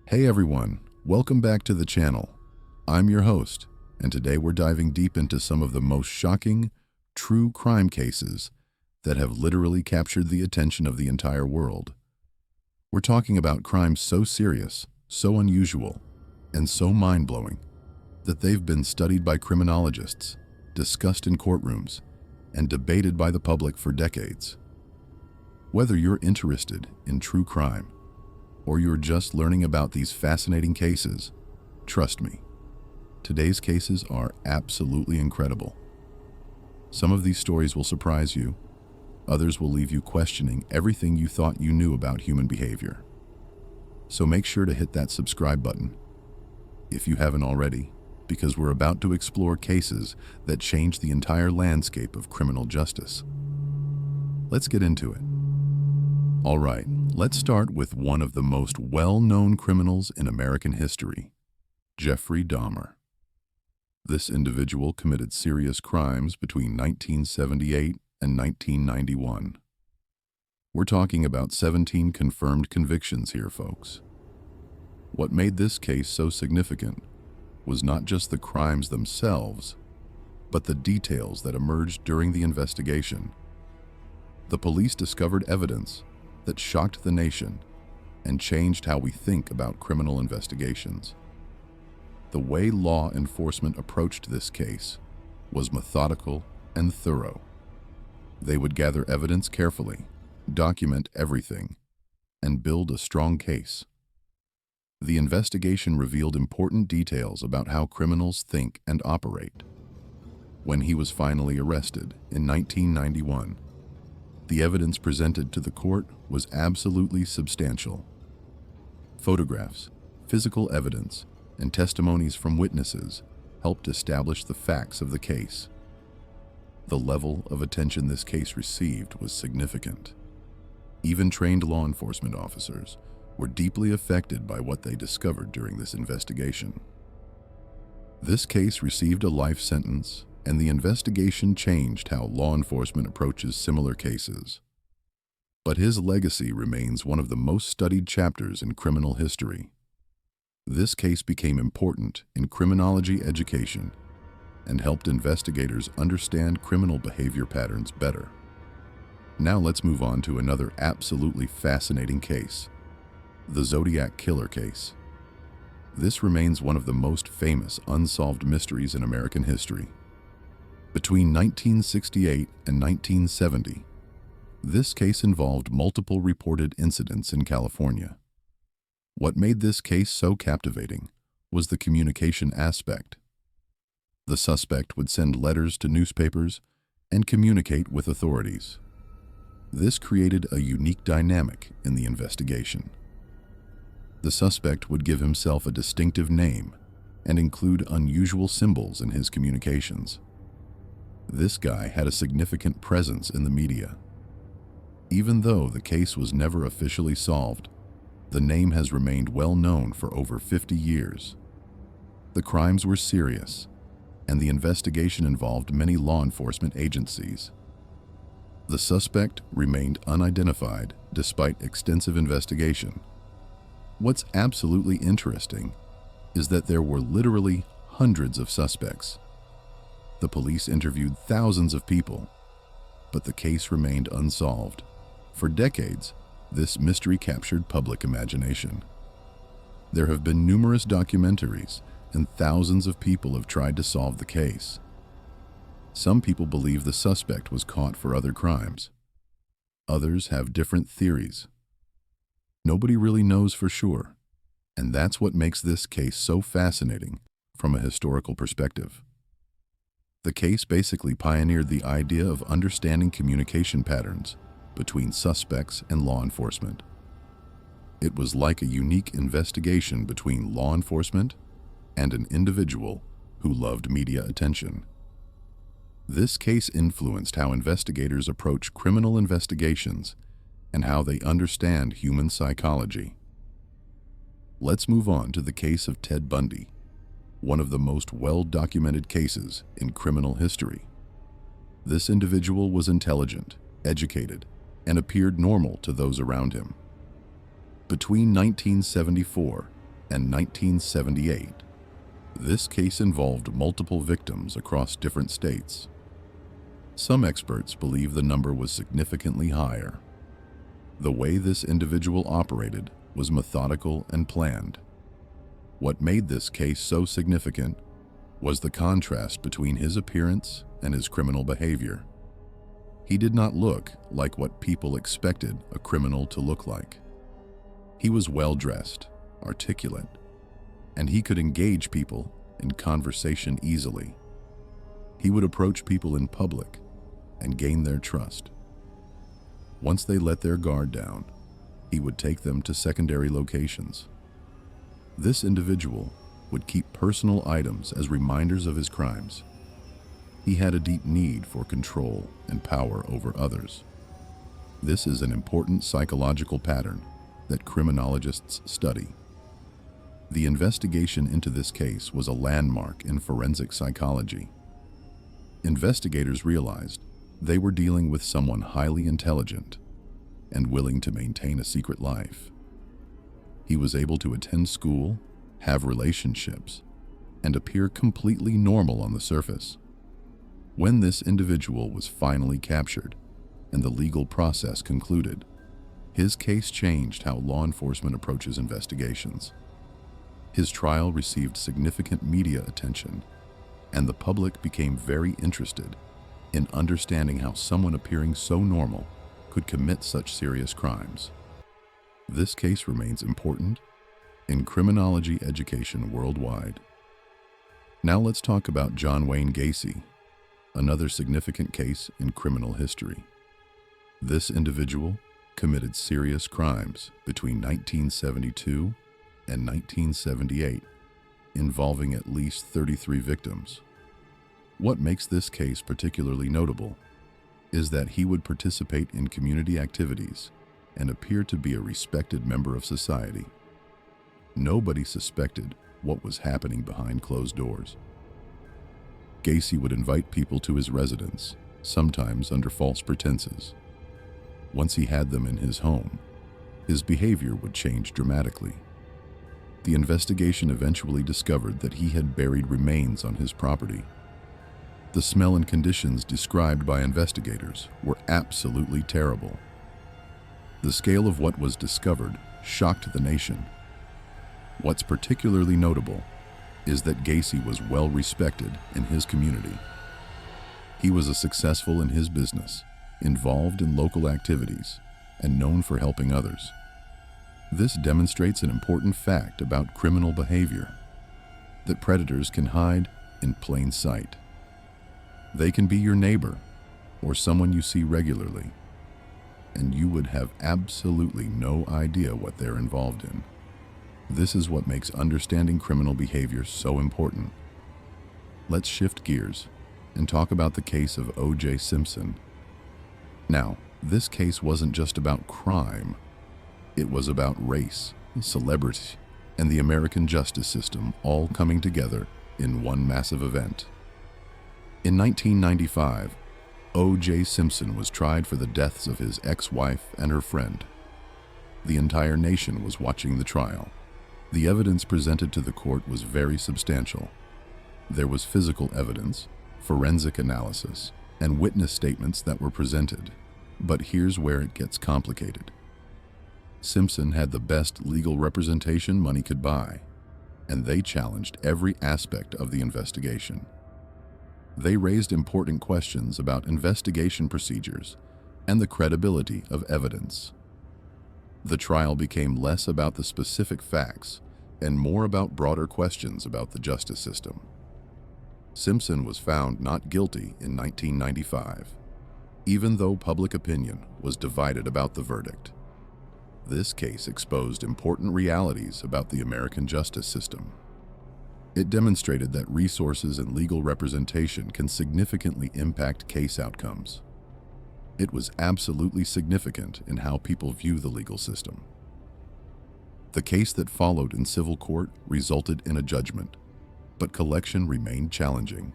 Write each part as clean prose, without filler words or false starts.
Hey everyone, welcome back to the channel. I'm your host, and today we're diving deep into some of the most shocking, true crime cases that have literally captured the attention of the entire world. We're talking about crimes so serious, so unusual, and so mind-blowing that they've been studied by criminologists, discussed in courtrooms, and debated by the public for decades. Whether you're interested in true crime, or you're just learning about these fascinating cases, trust me, today's cases are absolutely incredible. Some of these stories will surprise you, others will leave you questioning everything you thought you knew about human behavior. So make sure to hit that subscribe button, if you haven't already, because we're about to explore cases that change the entire landscape of criminal justice. Let's get into it. All right, let's start with one of the most well-known criminals in American history, Jeffrey Dahmer. This individual committed serious crimes between 1978 and 1991. We're talking about 17 confirmed convictions here, folks. What made this case so significant was not just the crimes themselves, but the details that emerged during the investigation. The police discovered evidence that shocked the nation and changed how we think about criminal investigations. The way law enforcement approached this case was methodical and thorough. They would gather evidence carefully, document everything, and build a strong case. The investigation revealed important details about how criminals think and operate. When he was finally arrested in 1991, the evidence presented to the court was absolutely substantial. Photographs, physical evidence, and testimonies from witnesses helped establish the facts of the case. The level of attention this case received was significant. Even trained law enforcement officers were deeply affected by what they discovered during this investigation. This case received a life sentence, and the investigation changed how law enforcement approaches similar cases. But his legacy remains one of the most studied chapters in criminal history. This case became important in criminology education and helped investigators understand criminal behavior patterns better. Now let's move on to another absolutely fascinating case, the Zodiac Killer case. This remains one of the most famous unsolved mysteries in American history. Between 1968 and 1970, this case involved multiple reported incidents in California. What made this case so captivating was the communication aspect. The suspect would send letters to newspapers and communicate with authorities. This created a unique dynamic in the investigation. The suspect would give himself a distinctive name and include unusual symbols in his communications. This guy had a significant presence in the media. Even though the case was never officially solved, the name has remained well known for over 50 years. The crimes were serious, and the investigation involved many law enforcement agencies. The suspect remained unidentified despite extensive investigation. What's absolutely interesting is that there were literally hundreds of suspects. The police interviewed thousands of people, but the case remained unsolved. For decades, this mystery captured public imagination. There have been numerous documentaries, and thousands of people have tried to solve the case. Some people believe the suspect was caught for other crimes. Others have different theories. Nobody really knows for sure, and that's what makes this case so fascinating from a historical perspective. The case basically pioneered the idea of understanding communication patterns between suspects and law enforcement. It was like a unique investigation between law enforcement and an individual who loved media attention. This case influenced how investigators approach criminal investigations and how they understand human psychology. Let's move on to the case of Ted Bundy, one of the most well-documented cases in criminal history. This individual was intelligent, educated, and appeared normal to those around him. Between 1974 and 1978. This case involved multiple victims across different states. Some experts believe the number was significantly higher. The way this individual operated was methodical and planned. What made this case so significant was the contrast between his appearance and his criminal behavior. He did not look like what people expected a criminal to look like. He was well-dressed, articulate, and he could engage people in conversation easily. He would approach people in public and gain their trust. Once they let their guard down, he would take them to secondary locations. This individual would keep personal items as reminders of his crimes. He had a deep need for control and power over others. This is an important psychological pattern that criminologists study. The investigation into this case was a landmark in forensic psychology. Investigators realized they were dealing with someone highly intelligent and willing to maintain a secret life. He was able to attend school, have relationships, and appear completely normal on the surface. When this individual was finally captured and the legal process concluded, his case changed how law enforcement approaches investigations. His trial received significant media attention, and the public became very interested in understanding how someone appearing so normal could commit such serious crimes. This case remains important in criminology education worldwide. Now let's talk about John Wayne Gacy, another significant case in criminal history. This individual committed serious crimes between 1972 and 1978, involving at least 33 victims. What makes this case particularly notable is that he would participate in community activities and appear to be a respected member of society. Nobody suspected what was happening behind closed doors. Gacy would invite people to his residence, sometimes under false pretenses. Once he had them in his home, his behavior would change dramatically. The investigation eventually discovered that he had buried remains on his property. The smell and conditions described by investigators were absolutely terrible. The scale of what was discovered shocked the nation. What's particularly notable is that Gacy was well respected in his community. He was successful in his business, involved in local activities, and known for helping others. This demonstrates an important fact about criminal behavior, that predators can hide in plain sight. They can be your neighbor or someone you see regularly, and you would have absolutely no idea what they're involved in. This is what makes understanding criminal behavior so important. Let's shift gears and talk about the case of O.J. Simpson. Now, this case wasn't just about crime. It was about race, celebrity, and the American justice system all coming together in one massive event. In 1995, O.J. Simpson was tried for the deaths of his ex-wife and her friend. The entire nation was watching the trial. The evidence presented to the court was very substantial. There was physical evidence, forensic analysis, and witness statements that were presented. But here's where it gets complicated. Simpson had the best legal representation money could buy, and they challenged every aspect of the investigation. They raised important questions about investigation procedures and the credibility of evidence. The trial became less about the specific facts and more about broader questions about the justice system. Simpson was found not guilty in 1995, even though public opinion was divided about the verdict. This case exposed important realities about the American justice system. It demonstrated that resources and legal representation can significantly impact case outcomes. It was absolutely significant in how people view the legal system. The case that followed in civil court resulted in a judgment, but collection remained challenging.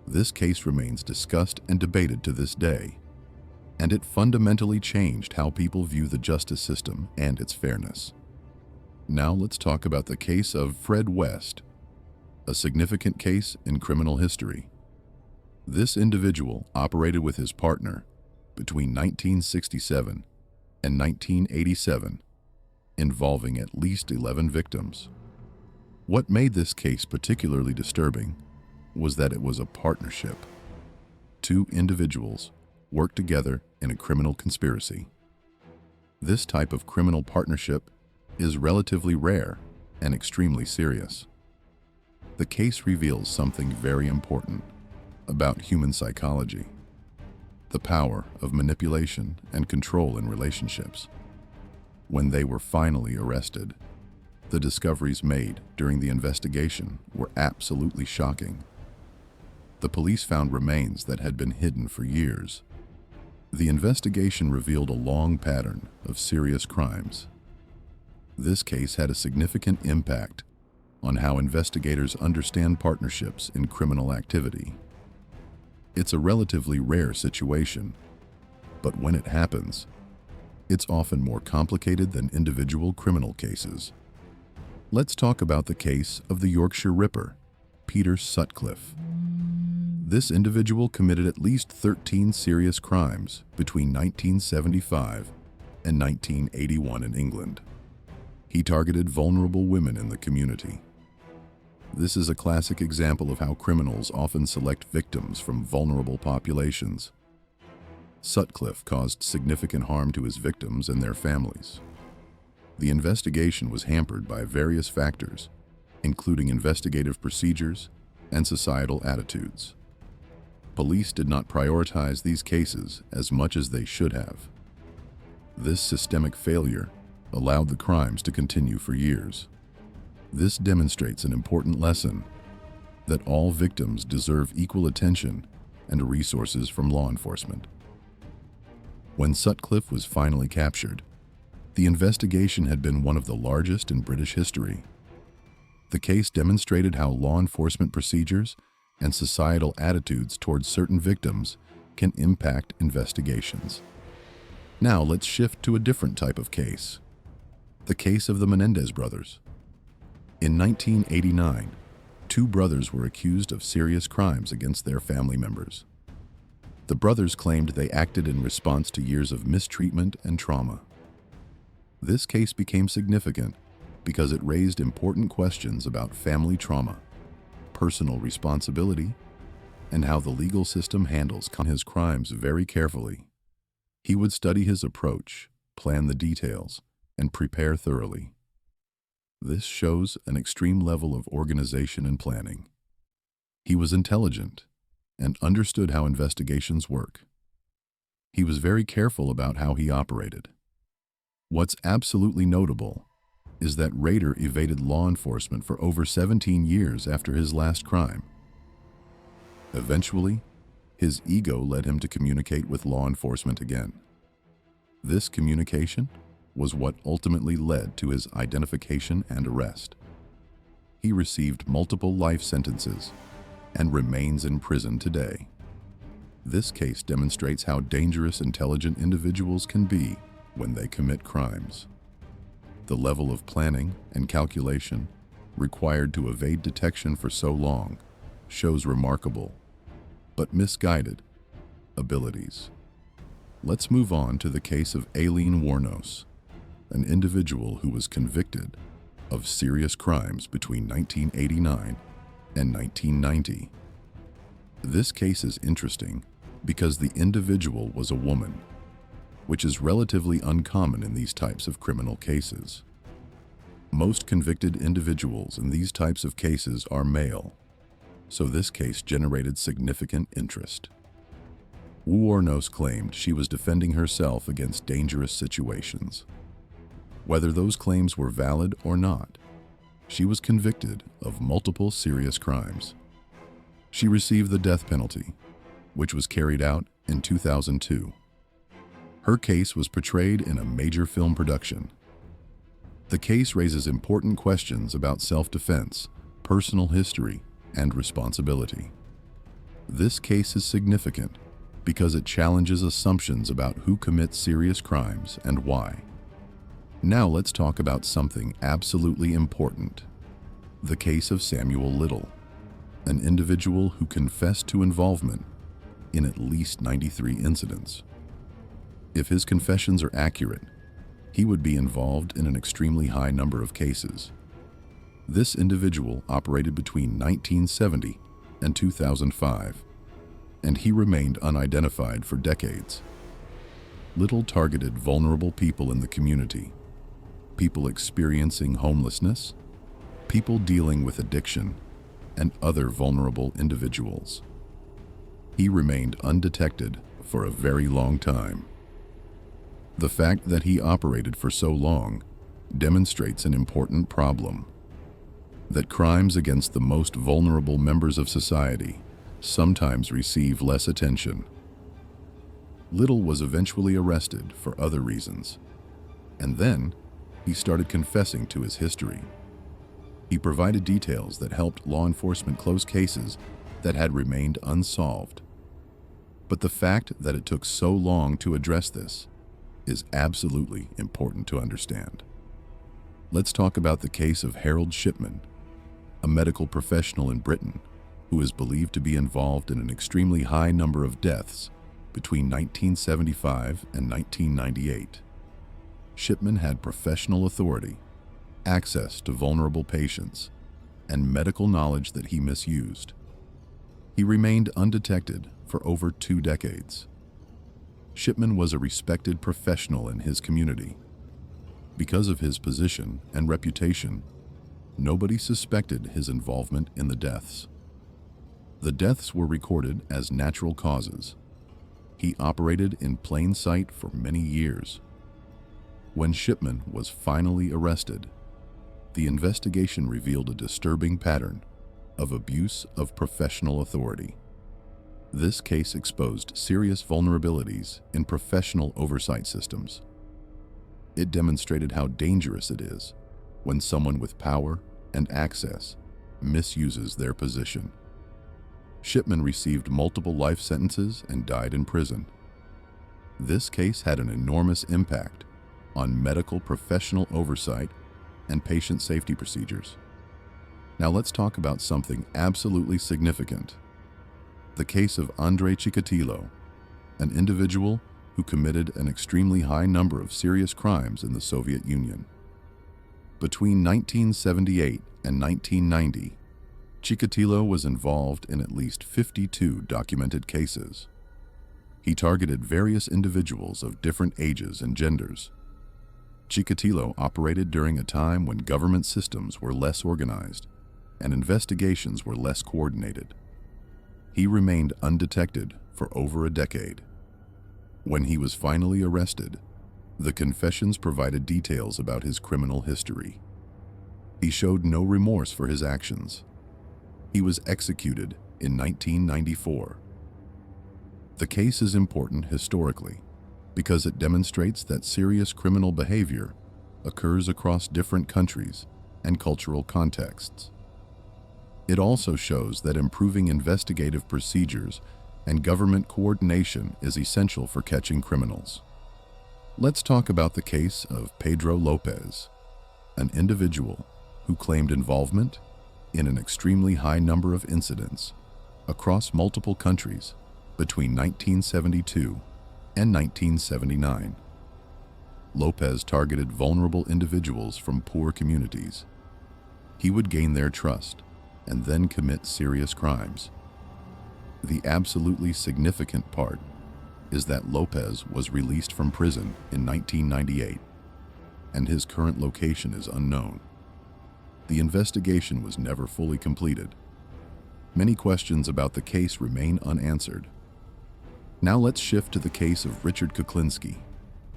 This case remains discussed and debated to this day, and it fundamentally changed how people view the justice system and its fairness. Now let's talk about the case of Fred West, a significant case in criminal history. This individual operated with his partner between 1967 and 1987, involving at least 11 victims. What made this case particularly disturbing was that it was a partnership. Two individuals worked together in a criminal conspiracy. This type of criminal partnership is relatively rare and extremely serious. The case reveals something very important about human psychology, the power of manipulation and control in relationships. When they were finally arrested, the discoveries made during the investigation were absolutely shocking. The police found remains that had been hidden for years. The investigation revealed a long pattern of serious crimes. This case had a significant impact on how investigators understand partnerships in criminal activity. It's a relatively rare situation, but when it happens, it's often more complicated than individual criminal cases. Let's talk about the case of the Yorkshire Ripper, Peter Sutcliffe. This individual committed at least 13 serious crimes between 1975 and 1981 in England. He targeted vulnerable women in the community. This is a classic example of how criminals often select victims from vulnerable populations. Sutcliffe caused significant harm to his victims and their families. The investigation was hampered by various factors, including investigative procedures and societal attitudes. Police did not prioritize these cases as much as they should have. This systemic failure allowed the crimes to continue for years. This demonstrates an important lesson that all victims deserve equal attention and resources from law enforcement. When Sutcliffe was finally captured, the investigation had been one of the largest in British history. The case demonstrated how law enforcement procedures and societal attitudes towards certain victims can impact investigations. Now let's shift to a different type of case, the case of the Menendez brothers. In 1989, two brothers were accused of serious crimes against their family members. The brothers claimed they acted in response to years of mistreatment and trauma. This case became significant because it raised important questions about family trauma, personal responsibility, and how the legal system handles his crimes very carefully. He would study his approach, plan the details, and prepare thoroughly. This shows an extreme level of organization and planning. He was intelligent and understood how investigations work. He was very careful about how he operated. What's absolutely notable is that Rader evaded law enforcement for over 17 years after his last crime. Eventually, his ego led him to communicate with law enforcement again. This communication was what ultimately led to his identification and arrest. He received multiple life sentences and remains in prison today. This case demonstrates how dangerous intelligent individuals can be when they commit crimes. The level of planning and calculation required to evade detection for so long shows remarkable, but misguided, abilities. Let's move on to the case of Aileen Wuornos, an individual who was convicted of serious crimes between 1989 and 1990. This case is interesting because the individual was a woman, which is relatively uncommon in these types of criminal cases. Most convicted individuals in these types of cases are male, so this case generated significant interest. Wuornos claimed she was defending herself against dangerous situations. Whether those claims were valid or not, she was convicted of multiple serious crimes. She received the death penalty, which was carried out in 2002. Her case was portrayed in a major film production. The case raises important questions about self-defense, personal history, and responsibility. This case is significant because it challenges assumptions about who commits serious crimes and why. Now let's talk about something absolutely important. The case of Samuel Little, an individual who confessed to involvement in at least 93 incidents. If his confessions are accurate, he would be involved in an extremely high number of cases. This individual operated between 1970 and 2005, and he remained unidentified for decades. Little targeted vulnerable people in the community, people experiencing homelessness, people dealing with addiction, and other vulnerable individuals. He remained undetected for a very long time. The fact that he operated for so long demonstrates an important problem: that crimes against the most vulnerable members of society sometimes receive less attention. Little was eventually arrested for other reasons, and then he started confessing to his history. He provided details that helped law enforcement close cases that had remained unsolved. But the fact that it took so long to address this is absolutely important to understand. Let's talk about the case of Harold Shipman, a medical professional in Britain who is believed to be involved in an extremely high number of deaths between 1975 and 1998. Shipman had professional authority, access to vulnerable patients, and medical knowledge that he misused. He remained undetected for over 2 decades. Shipman was a respected professional in his community. Because of his position and reputation, nobody suspected his involvement in the deaths. The deaths were recorded as natural causes. He operated in plain sight for many years. When Shipman was finally arrested, the investigation revealed a disturbing pattern of abuse of professional authority. This case exposed serious vulnerabilities in professional oversight systems. It demonstrated how dangerous it is when someone with power and access misuses their position. Shipman received multiple life sentences and died in prison. This case had an enormous impact on medical professional oversight and patient safety procedures. Now let's talk about something absolutely significant: the case of Andrei Chikatilo, an individual who committed an extremely high number of serious crimes in the Soviet Union. Between 1978 and 1990, Chikatilo was involved in at least 52 documented cases. He targeted various individuals of different ages and genders. Chikatilo operated during a time when government systems were less organized and investigations were less coordinated. He remained undetected for over a decade. When he was finally arrested, the confessions provided details about his criminal history. He showed no remorse for his actions. He was executed in 1994. The case is important historically because it demonstrates that serious criminal behavior occurs across different countries and cultural contexts. It also shows that improving investigative procedures and government coordination is essential for catching criminals. Let's talk about the case of Pedro Lopez, an individual who claimed involvement in an extremely high number of incidents across multiple countries between 1972 and 1979. Lopez targeted vulnerable individuals from poor communities. He would gain their trust and then commit serious crimes. The absolutely significant part is that Lopez was released from prison in 1998, and his current location is unknown. The investigation was never fully completed. Many questions about the case remain unanswered. Now let's shift to the case of Richard Kuklinski,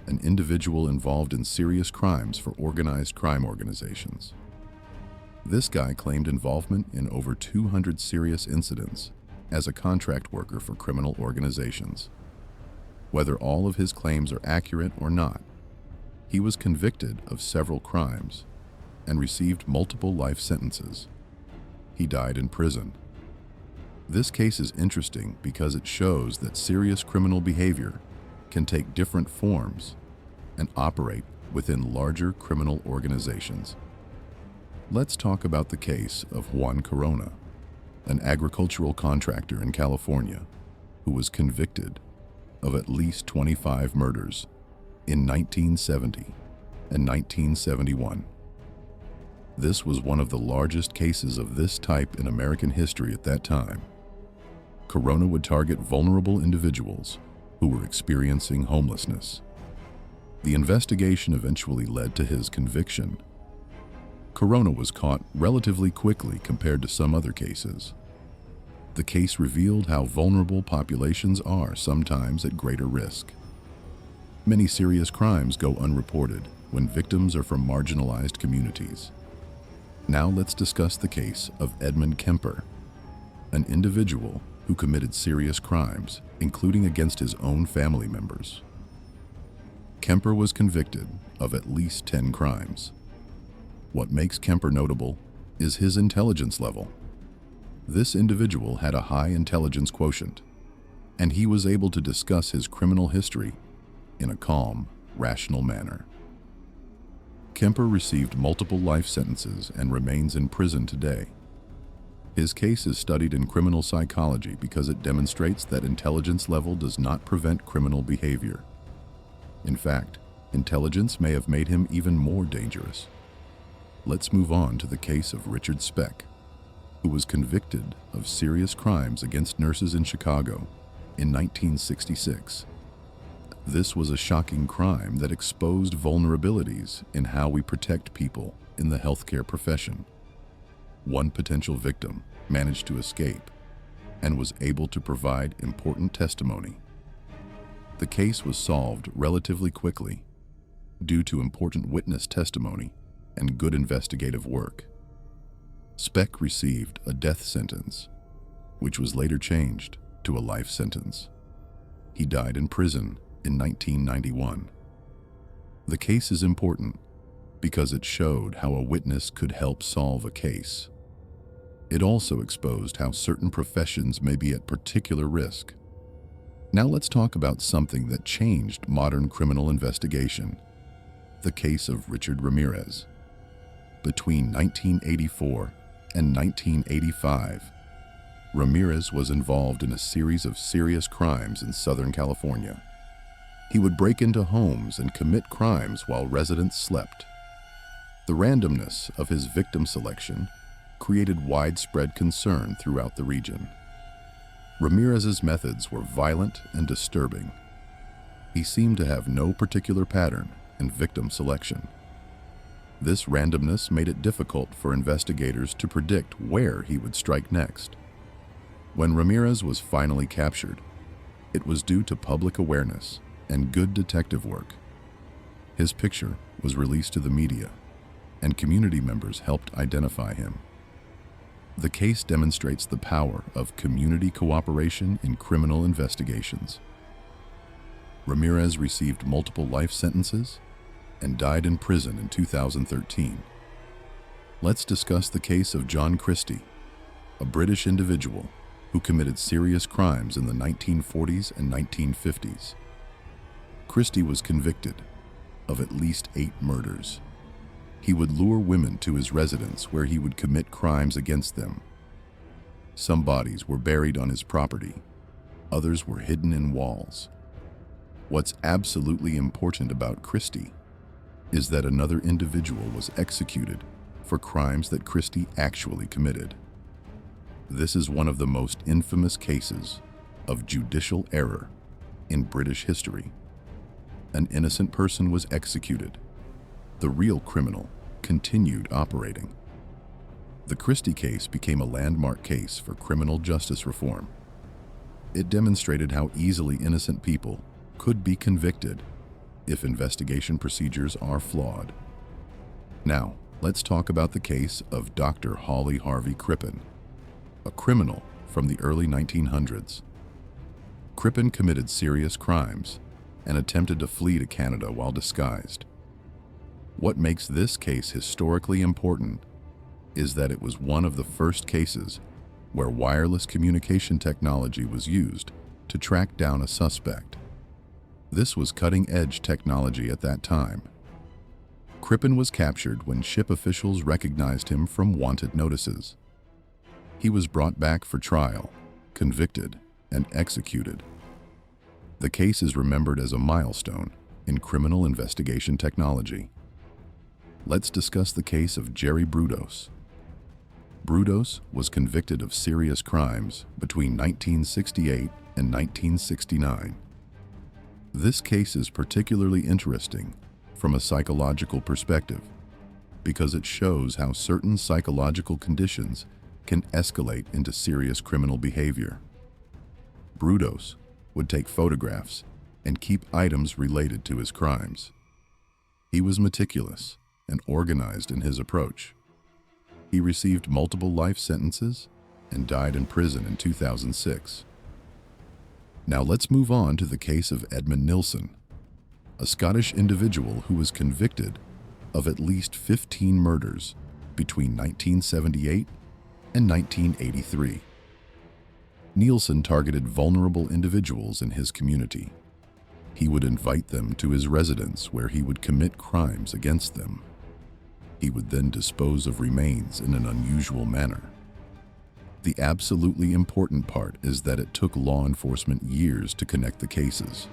an individual involved in serious crimes for organized crime organizations. This guy claimed involvement in over 200 serious incidents as a contract worker for criminal organizations. Whether all of his claims are accurate or not, he was convicted of several crimes and received multiple life sentences. He died in prison. This case is interesting because it shows that serious criminal behavior can take different forms and operate within larger criminal organizations. Let's talk about the case of Juan Corona, an agricultural contractor in California who was convicted of at least 25 murders in 1970 and 1971. This was one of the largest cases of this type in American history at that time. Corona would target vulnerable individuals who were experiencing homelessness. The investigation eventually led to his conviction. Corona was caught relatively quickly compared to some other cases. The case revealed how vulnerable populations are sometimes at greater risk. Many serious crimes go unreported when victims are from marginalized communities. Now let's discuss the case of Edmund Kemper, an individual who committed serious crimes, including against his own family members. Kemper was convicted of at least 10 crimes. What makes Kemper notable is his intelligence level. This individual had a high intelligence quotient, and he was able to discuss his criminal history in a calm, rational manner. Kemper received multiple life sentences and remains in prison today. His case is studied in criminal psychology because it demonstrates that intelligence level does not prevent criminal behavior. In fact, intelligence may have made him even more dangerous. Let's move on to the case of Richard Speck, who was convicted of serious crimes against nurses in Chicago in 1966. This was a shocking crime that exposed vulnerabilities in how we protect people in the healthcare profession. One potential victim managed to escape and was able to provide important testimony. The case was solved relatively quickly due to important witness testimony and good investigative work. Speck received a death sentence, which was later changed to a life sentence. He died in prison in 1991. The case is important because it showed how a witness could help solve a case. It also exposed how certain professions may be at particular risk. Now let's talk about something that changed modern criminal investigation: the case of Richard Ramirez. Between 1984 and 1985, Ramirez was involved in a series of serious crimes in Southern California. He would break into homes and commit crimes while residents slept. The randomness of his victim selection created widespread concern throughout the region. Ramirez's methods were violent and disturbing. He seemed to have no particular pattern in victim selection. This randomness made it difficult for investigators to predict where he would strike next. When Ramirez was finally captured, it was due to public awareness and good detective work. His picture was released to the media, and community members helped identify him. The case demonstrates the power of community cooperation in criminal investigations. Ramirez received multiple life sentences and died in prison in 2013. Let's discuss the case of John Christie, a British individual who committed serious crimes in the 1940s and 1950s. Christie was convicted of at least 8 murders. He would lure women to his residence where he would commit crimes against them. Some bodies were buried on his property, others were hidden in walls. What's absolutely important about Christie is that another individual was executed for crimes that Christie actually committed. This is one of the most infamous cases of judicial error in British history. An innocent person was executed. The real criminal continued operating. The Christie case became a landmark case for criminal justice reform. It demonstrated how easily innocent people could be convicted if investigation procedures are flawed. Now, let's talk about the case of Dr. Holly Harvey Crippen, a criminal from the early 1900s. Crippen committed serious crimes and attempted to flee to Canada while disguised. What makes this case historically important is that it was one of the first cases where wireless communication technology was used to track down a suspect. This was cutting-edge technology at that time, Crippen was captured when ship officials recognized him from wanted notices. He was brought back for trial, convicted, and executed. The case is remembered as a milestone in criminal investigation technology. Let's discuss the case of Jerry Brudos. Brudos was convicted of serious crimes between 1968 and 1969. This case is particularly interesting from a psychological perspective because it shows how certain psychological conditions can escalate into serious criminal behavior. Brudos would take photographs and keep items related to his crimes. He was meticulous and organized in his approach. He received multiple life sentences and died in prison in 2006. Now let's move on to the case of Edmund Nilsen, a Scottish individual who was convicted of at least 15 murders between 1978 and 1983. Nielsen targeted vulnerable individuals in his community. He would invite them to his residence where he would commit crimes against them. He would then dispose of remains in an unusual manner. The absolutely important part is that it took law enforcement years to connect the cases.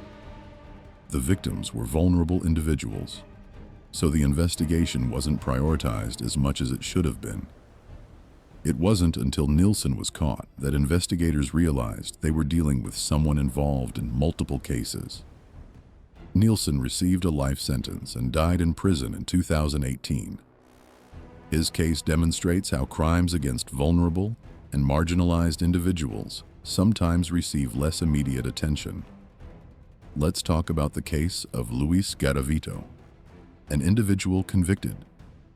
The victims were vulnerable individuals, so the investigation wasn't prioritized as much as it should have been. It wasn't until Nilsen was caught that investigators realized they were dealing with someone involved in multiple cases. Nilsen received a life sentence and died in prison in 2018. His case demonstrates how crimes against vulnerable and marginalized individuals sometimes receive less immediate attention. Let's talk about the case of Luis Garavito, an individual convicted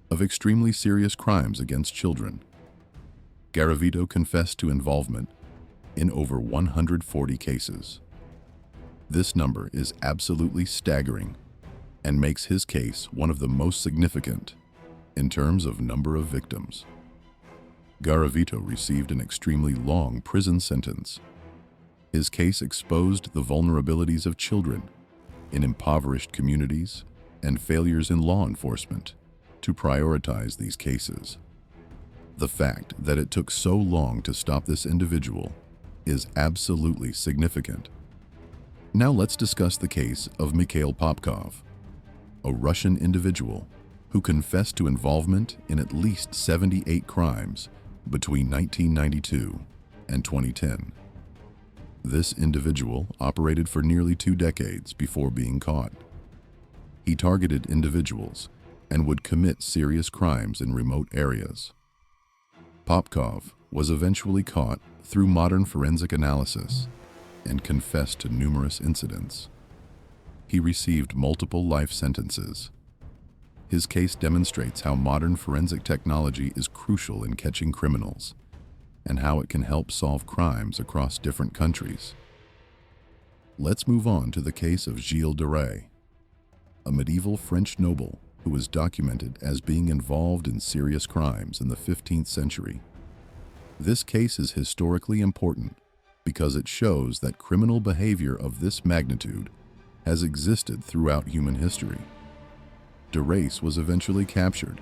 of extremely serious crimes against children. Garavito confessed to involvement in over 140 cases. This number is absolutely staggering and makes his case one of the most significant in terms of number of victims. Garavito received an extremely long prison sentence. His case exposed the vulnerabilities of children in impoverished communities and failures in law enforcement to prioritize these cases. The fact that it took so long to stop this individual is absolutely significant. Now let's discuss the case of Mikhail Popkov, a Russian individual who confessed to involvement in at least 78 crimes between 1992 and 2010. This individual operated for nearly 2 decades before being caught. He targeted individuals and would commit serious crimes in remote areas. Popkov was eventually caught through modern forensic analysis and confessed to numerous incidents. He received multiple life sentences. His case demonstrates how modern forensic technology is crucial in catching criminals and how it can help solve crimes across different countries. Let's move on to the case of Gilles de Rais, a medieval French noble who was documented as being involved in serious crimes in the 15th century. This case is historically important because it shows that criminal behavior of this magnitude has existed throughout human history. De Rais was eventually captured,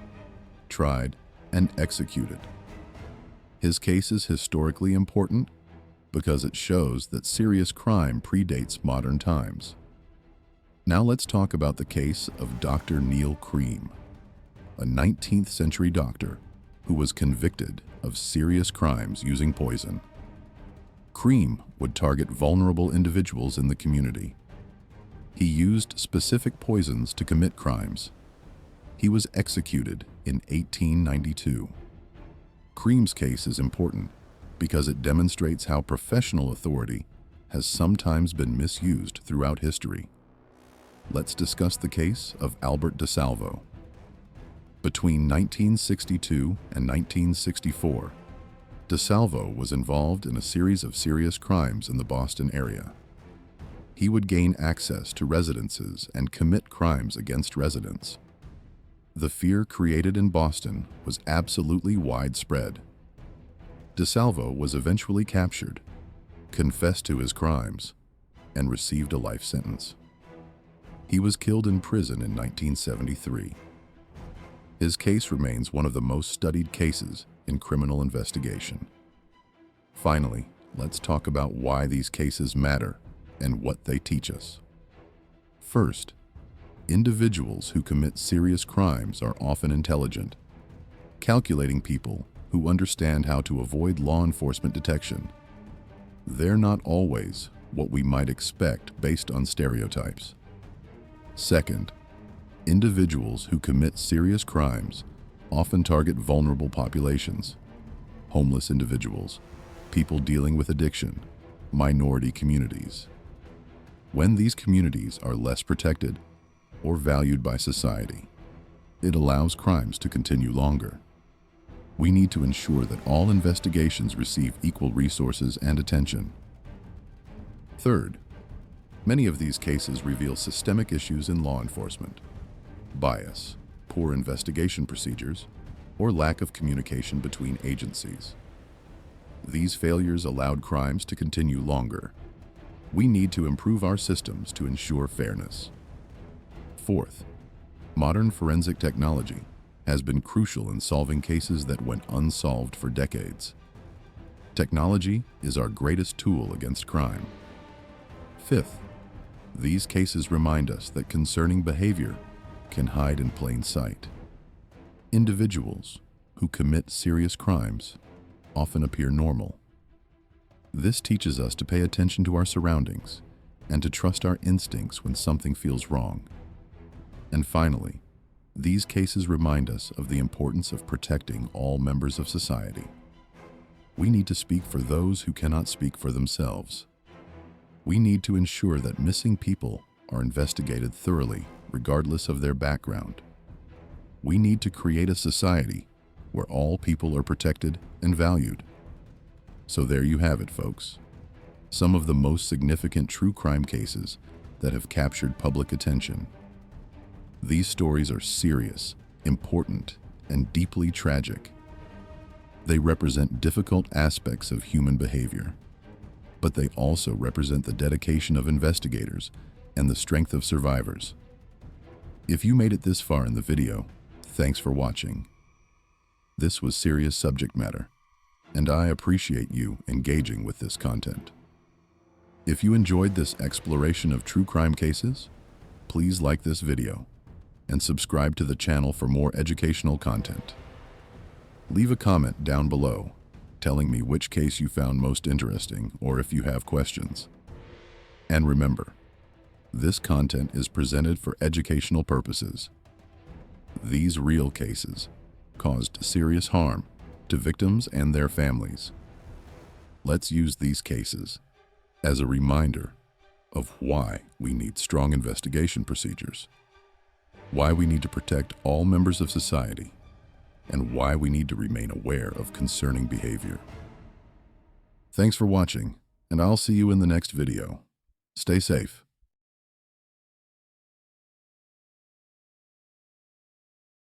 tried, and executed. His case is historically important because it shows that serious crime predates modern times. Now let's talk about the case of Dr. Neil Cream, a 19th century doctor who was convicted of serious crimes using poison. Cream would target vulnerable individuals in the community. He used specific poisons to commit crimes. He was executed in 1892. Cream's case is important because it demonstrates how professional authority has sometimes been misused throughout history. Let's discuss the case of Albert DeSalvo. Between 1962 and 1964, DeSalvo was involved in a series of serious crimes in the Boston area. He would gain access to residences and commit crimes against residents. The fear created in Boston was absolutely widespread. DeSalvo was eventually captured, confessed to his crimes, and received a life sentence. He was killed in prison in 1973. His case remains one of the most studied cases in criminal investigation. Finally, let's talk about why these cases matter and what they teach us. First, individuals who commit serious crimes are often intelligent, calculating people who understand how to avoid law enforcement detection. They're not always what we might expect based on stereotypes. Second, individuals who commit serious crimes often target vulnerable populations, homeless individuals, people dealing with addiction, minority communities. When these communities are less protected or valued by society, it allows crimes to continue longer. We need to ensure that all investigations receive equal resources and attention. Third, many of these cases reveal systemic issues in law enforcement: bias, poor investigation procedures, or lack of communication between agencies. These failures allowed crimes to continue longer. We need to improve our systems to ensure fairness. Fourth, modern forensic technology has been crucial in solving cases that went unsolved for decades. Technology is our greatest tool against crime. Fifth, these cases remind us that concerning behavior can hide in plain sight. Individuals who commit serious crimes often appear normal. This teaches us to pay attention to our surroundings and to trust our instincts when something feels wrong. And finally, these cases remind us of the importance of protecting all members of society. We need to speak for those who cannot speak for themselves. We need to ensure that missing people are investigated thoroughly, regardless of their background. We need to create a society where all people are protected and valued. So there you have it, folks. Some of the most significant true crime cases that have captured public attention. These stories are serious, important, and deeply tragic. They represent difficult aspects of human behavior, but they also represent the dedication of investigators and the strength of survivors. If you made it this far in the video, thanks for watching. This was serious subject matter, and I appreciate you engaging with this content. If you enjoyed this exploration of true crime cases, please like this video and subscribe to the channel for more educational content. Leave a comment down below telling me which case you found most interesting or if you have questions. And remember, this content is presented for educational purposes. These real cases caused serious harm to victims and their families. Let's use these cases as a reminder of why we need strong investigation procedures, why we need to protect all members of society, and why we need to remain aware of concerning behavior. Thanks for watching, and I'll see you in the next video. Stay safe.